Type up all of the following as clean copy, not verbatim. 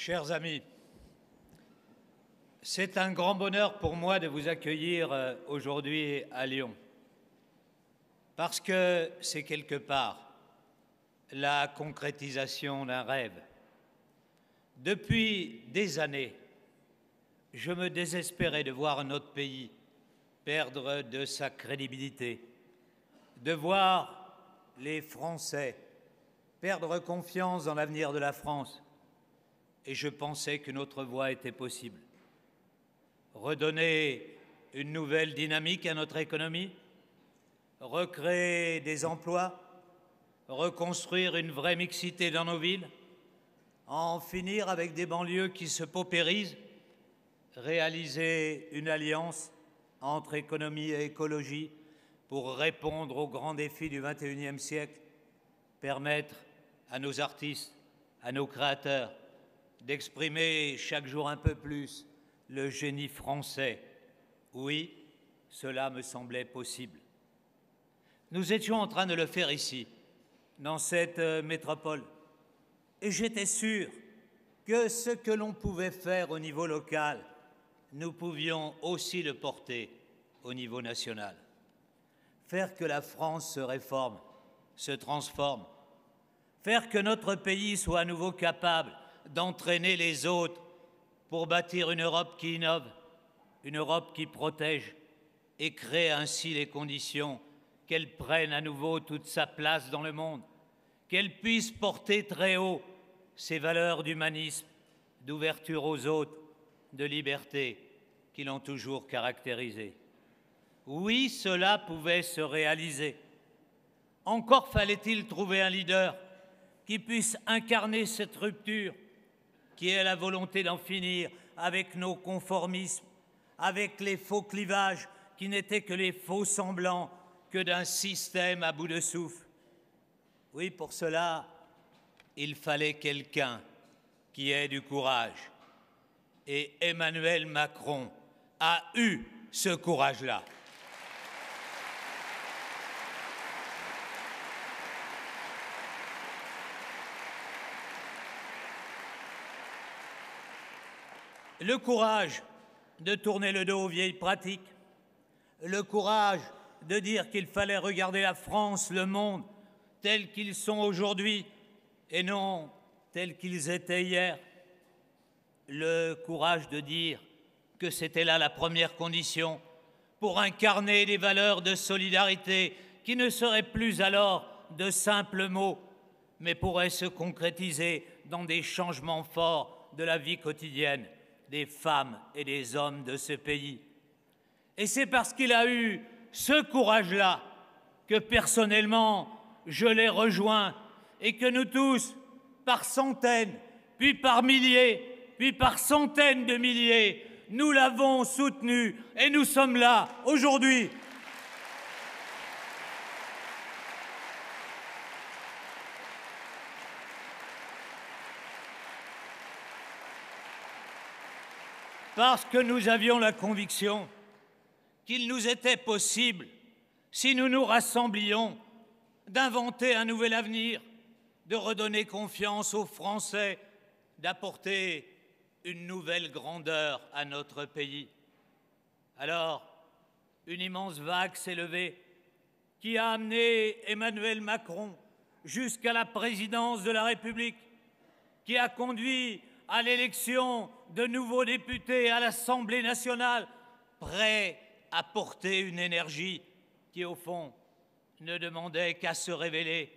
Chers amis, c'est un grand bonheur pour moi de vous accueillir aujourd'hui à Lyon, parce que c'est quelque part la concrétisation d'un rêve. Depuis des années, je me désespérais de voir notre pays perdre de sa crédibilité, de voir les Français perdre confiance dans l'avenir de la France. Et je pensais que notre voie était possible. Redonner une nouvelle dynamique à notre économie, recréer des emplois, reconstruire une vraie mixité dans nos villes, en finir avec des banlieues qui se paupérisent, réaliser une alliance entre économie et écologie pour répondre aux grands défis du XXIe siècle, permettre à nos artistes, à nos créateurs, d'exprimer chaque jour un peu plus le génie français. Oui, cela me semblait possible. Nous étions en train de le faire ici, dans cette métropole, et j'étais sûr que ce que l'on pouvait faire au niveau local, nous pouvions aussi le porter au niveau national. Faire que la France se réforme, se transforme, faire que notre pays soit à nouveau capable d'entraîner les autres pour bâtir une Europe qui innove, une Europe qui protège et crée ainsi les conditions qu'elle prenne à nouveau toute sa place dans le monde, qu'elle puisse porter très haut ses valeurs d'humanisme, d'ouverture aux autres, de liberté qui l'ont toujours caractérisée. Oui, cela pouvait se réaliser. Encore fallait-il trouver un leader qui puisse incarner cette rupture, qui est la volonté d'en finir avec nos conformismes, avec les faux clivages qui n'étaient que les faux semblants que d'un système à bout de souffle. Oui, pour cela, il fallait quelqu'un qui ait du courage. Et Emmanuel Macron a eu ce courage-là. Le courage de tourner le dos aux vieilles pratiques, le courage de dire qu'il fallait regarder la France, le monde, tels qu'ils sont aujourd'hui et non tels qu'ils étaient hier, le courage de dire que c'était là la première condition pour incarner des valeurs de solidarité qui ne seraient plus alors de simples mots, mais pourraient se concrétiser dans des changements forts de la vie quotidienne des femmes et des hommes de ce pays. Et c'est parce qu'il a eu ce courage-là que personnellement, je l'ai rejoint et que nous tous, par centaines, puis par milliers, puis par centaines de milliers, nous l'avons soutenu et nous sommes là aujourd'hui. Parce que nous avions la conviction qu'il nous était possible, si nous nous rassemblions, d'inventer un nouvel avenir, de redonner confiance aux Français, d'apporter une nouvelle grandeur à notre pays. Alors, une immense vague s'est levée qui a amené Emmanuel Macron jusqu'à la présidence de la République, qui a conduit à l'élection de nouveaux députés à l'Assemblée nationale, prêts à porter une énergie qui, au fond, ne demandait qu'à se révéler,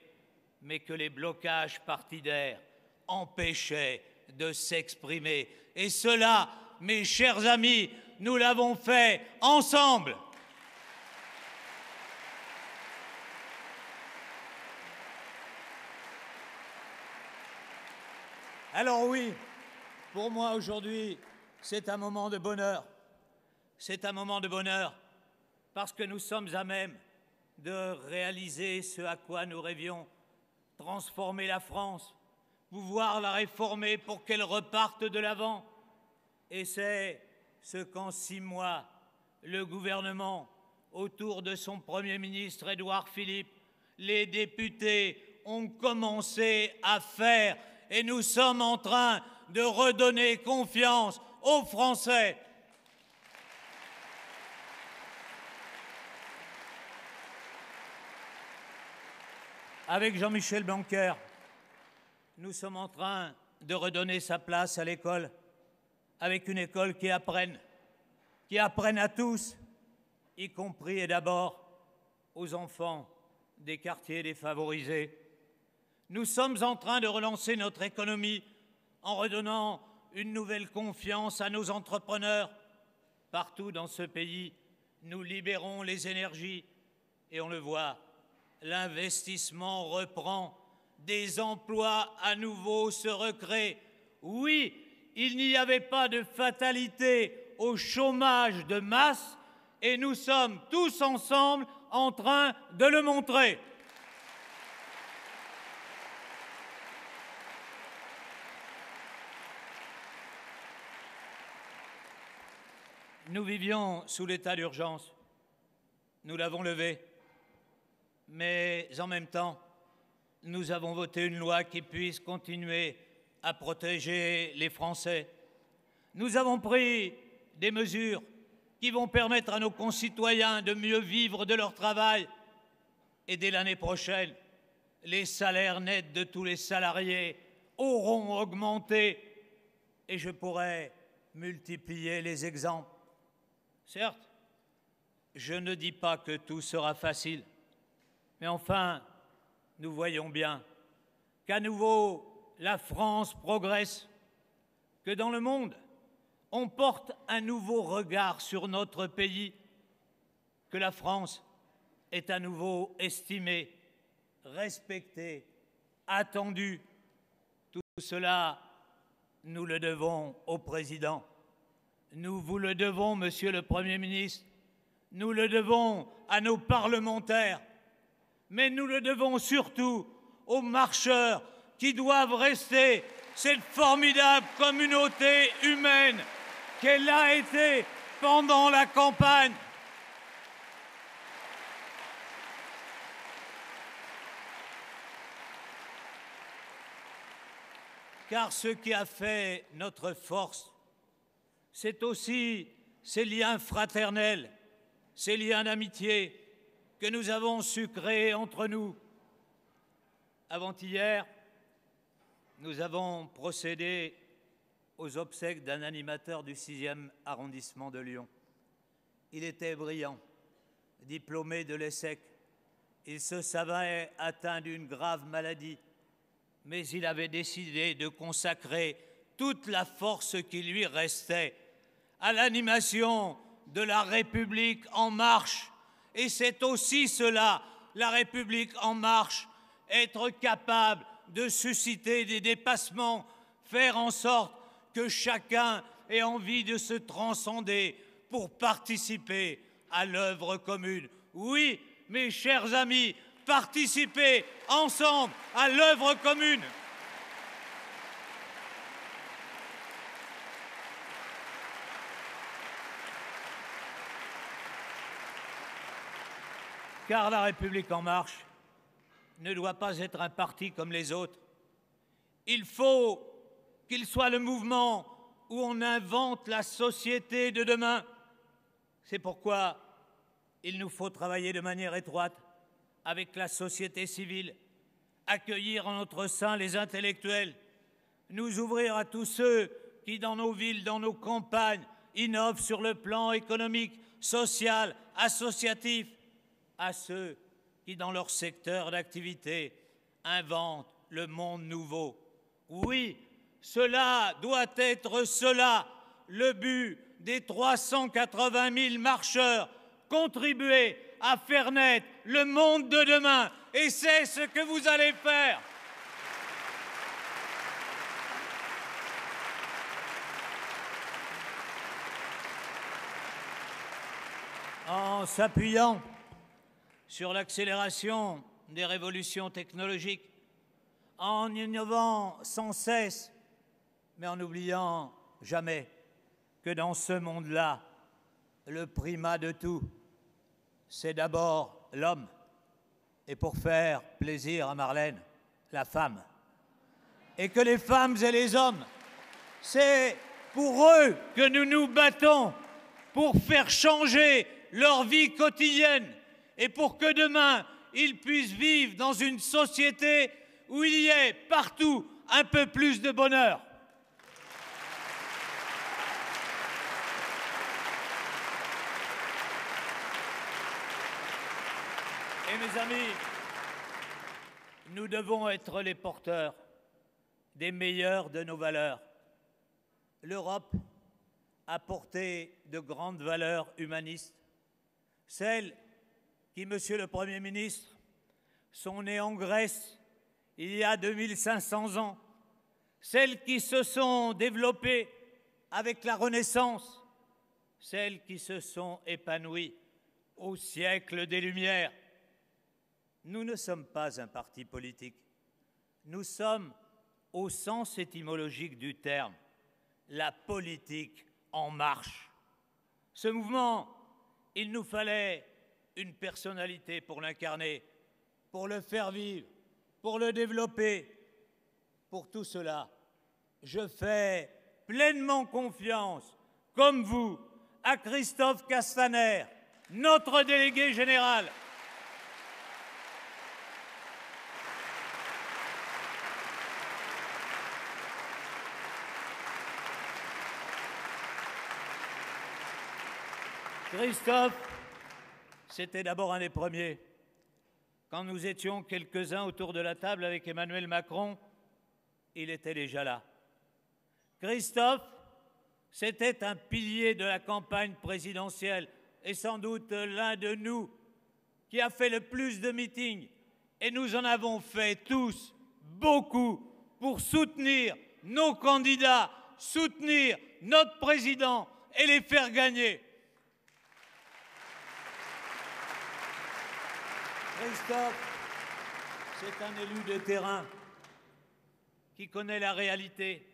mais que les blocages partidaires empêchaient de s'exprimer. Et cela, mes chers amis, nous l'avons fait ensemble. Alors oui, pour moi aujourd'hui, c'est un moment de bonheur. C'est un moment de bonheur parce que nous sommes à même de réaliser ce à quoi nous rêvions, transformer la France, pouvoir la réformer pour qu'elle reparte de l'avant. Et c'est ce qu'en 6 mois, le gouvernement, autour de son Premier ministre Édouard Philippe, les députés ont commencé à faire. Et nous sommes en train de redonner confiance aux Français. Avec Jean-Michel Blanquer, nous sommes en train de redonner sa place à l'école, avec une école qui apprenne à tous, y compris et d'abord aux enfants des quartiers défavorisés. Nous sommes en train de relancer notre économie en redonnant une nouvelle confiance à nos entrepreneurs. Partout dans ce pays, nous libérons les énergies et on le voit, l'investissement reprend, des emplois à nouveau se recréent. Oui, il n'y avait pas de fatalité au chômage de masse et nous sommes tous ensemble en train de le montrer. Nous vivions sous l'état d'urgence. Nous l'avons levé. Mais en même temps, nous avons voté une loi qui puisse continuer à protéger les Français. Nous avons pris des mesures qui vont permettre à nos concitoyens de mieux vivre de leur travail. Et dès l'année prochaine, les salaires nets de tous les salariés auront augmenté. Et je pourrais multiplier les exemples. Certes, je ne dis pas que tout sera facile. Mais enfin, nous voyons bien qu'à nouveau, la France progresse, que dans le monde, on porte un nouveau regard sur notre pays, que la France est à nouveau estimée, respectée, attendue. Tout cela, nous le devons au Président. Nous vous le devons, Monsieur le Premier ministre. Nous le devons à nos parlementaires. Mais nous le devons surtout aux marcheurs qui doivent rester cette formidable communauté humaine qu'elle a été pendant la campagne. Car ce qui a fait notre force, c'est aussi ces liens fraternels, ces liens d'amitié que nous avons su créer entre nous. Avant-hier, nous avons procédé aux obsèques d'un animateur du 6e arrondissement de Lyon. Il était brillant, diplômé de l'ESSEC. Il se savait atteint d'une grave maladie, mais il avait décidé de consacrer toute la force qui lui restait à l'animation de la République en marche. Et c'est aussi cela, la République en marche, être capable de susciter des dépassements, faire en sorte que chacun ait envie de se transcender pour participer à l'œuvre commune. Oui, mes chers amis, participer ensemble à l'œuvre commune. Car la République en marche ne doit pas être un parti comme les autres. Il faut qu'il soit le mouvement où on invente la société de demain. C'est pourquoi il nous faut travailler de manière étroite avec la société civile, accueillir en notre sein les intellectuels, nous ouvrir à tous ceux qui, dans nos villes, dans nos campagnes, innovent sur le plan économique, social, associatif, à ceux qui, dans leur secteur d'activité, inventent le monde nouveau. Oui, cela doit être cela, le but des 380 000 marcheurs, contribuer à faire naître le monde de demain. Et c'est ce que vous allez faire. En s'appuyant sur l'accélération des révolutions technologiques, en innovant sans cesse, mais en n'oubliant jamais que dans ce monde-là, le primat de tout, c'est d'abord l'homme. Et pour faire plaisir à Marlène, la femme. Et que les femmes et les hommes C'est pour eux que nous nous battons, pour faire changer leur vie quotidienne et pour que demain, ils puissent vivre dans une société où il y ait partout un peu plus de bonheur. Et mes amis, nous devons être les porteurs des meilleures de nos valeurs. L'Europe a porté de grandes valeurs humanistes, celles qui, Monsieur le Premier ministre, sont nées en Grèce il y a 2500 ans, celles qui se sont développées avec la Renaissance, celles qui se sont épanouies au siècle des Lumières. Nous ne sommes pas un parti politique. Nous sommes, au sens étymologique du terme, la politique en marche. Ce mouvement, il nous fallait une personnalité pour l'incarner, pour le faire vivre, pour le développer. Pour tout cela, je fais pleinement confiance, comme vous, à Christophe Castaner, notre délégué général. Christophe, c'était d'abord un des premiers. Quand nous étions quelques-uns autour de la table avec Emmanuel Macron, il était déjà là. Christophe, c'était un pilier de la campagne présidentielle et sans doute l'un de nous qui a fait le plus de meetings. Et nous en avons fait tous beaucoup pour soutenir nos candidats, soutenir notre président et les faire gagner. Christophe, c'est un élu de terrain qui connaît la réalité,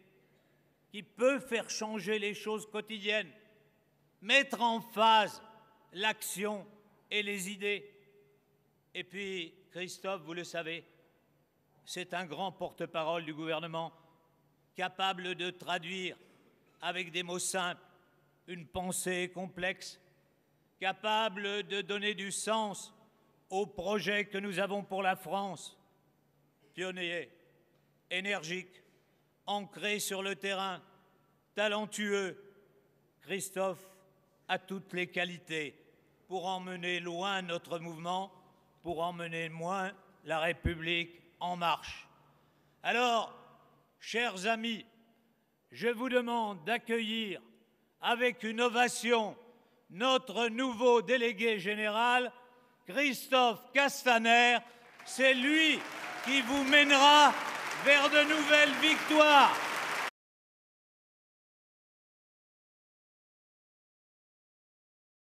qui peut faire changer les choses quotidiennes, mettre en phase l'action et les idées. Et puis, Christophe, vous le savez, c'est un grand porte-parole du gouvernement, capable de traduire avec des mots simples une pensée complexe, capable de donner du sens au projet que nous avons pour la France. Pionnier, énergique, ancré sur le terrain, talentueux, Christophe a toutes les qualités pour emmener loin notre mouvement, pour emmener loin la République en marche. Alors, chers amis, je vous demande d'accueillir avec une ovation notre nouveau délégué général, Christophe Castaner. C'est lui qui vous mènera vers de nouvelles victoires.